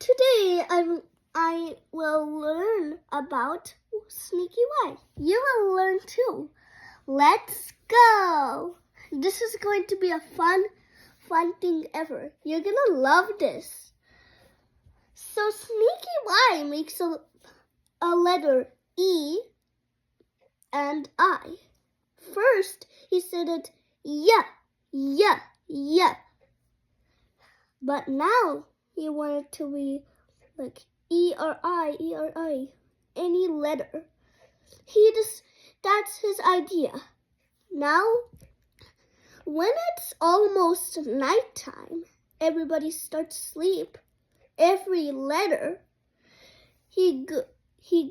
Today I will learn about Sneaky Y. You will learn too. Let's go. This is going to be a fun thing ever. You're gonna love this. So Sneaky Y makes a letter E and I. First, he said it yeah, yeah, yeah. But now he wanted to be like E or I, any letter. That's his idea. Now, when it's almost nighttime, everybody starts sleep. Every letter, he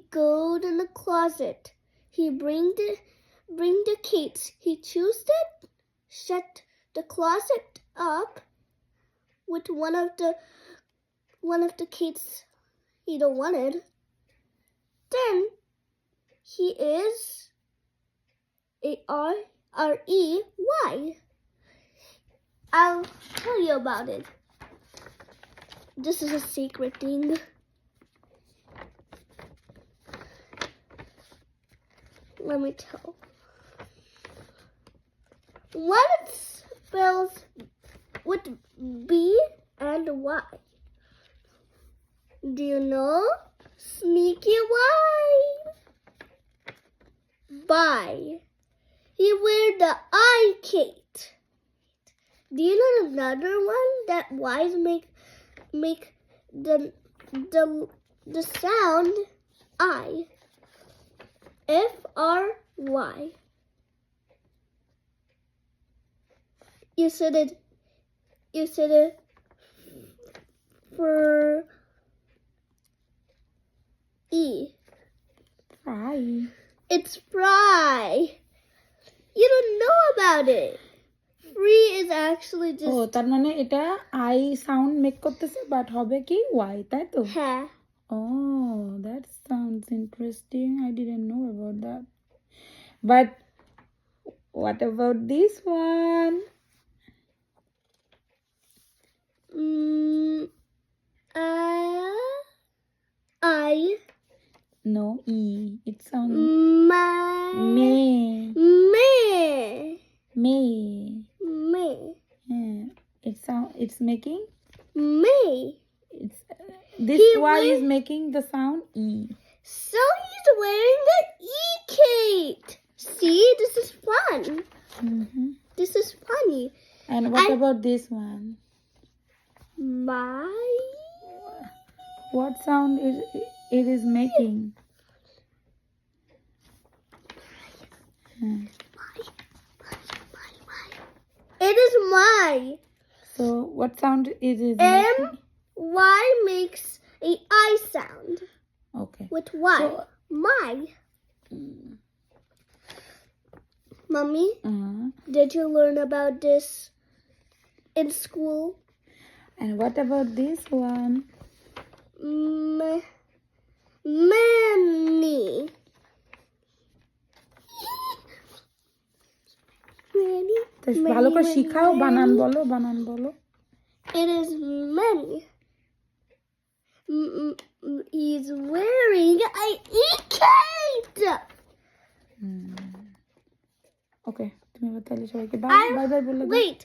go in the closet. He bring the cakes. He choose it, shut the closet up with one of the cakes he don't wanted. Then he is A-R-E-Y. I'll tell you about it. This is a secret thing. Let me tell. What it spells with B and Y. Do you know? Sneaky Y. Bye. He wear the I Kate. Do you know another one that Y's make the sound I. F-R-Y. You said it for E. Fry. It's fry. You don't know about it. Free is actually just... ও তার মানে এটা I sound make করতেছে but হবে কি Y তাই তো হ্যাঁ. Oh, that sounds interesting. I didn't know about that. But what about this one? I. No, E. It sounds My. me. Me. Me. Yeah. It's making Me. it's this Y is making the sound E. So he's wearing the E Kate. See, this is fun. Mm-hmm. This is funny. And what about this one? My. What sound it is making? It is my. So what sound it is M making? Y makes a I sound Okay. with Y. So, my. Mommy, uh-huh. did you learn about this in school? And what about this one? Many. তো ভালো করে শিখাও বানান বলো It is many. He's wearing a E-Kate. ওকে তুমি এবার তাহলে সবাইকে বাই বাই বলে দাও Wait.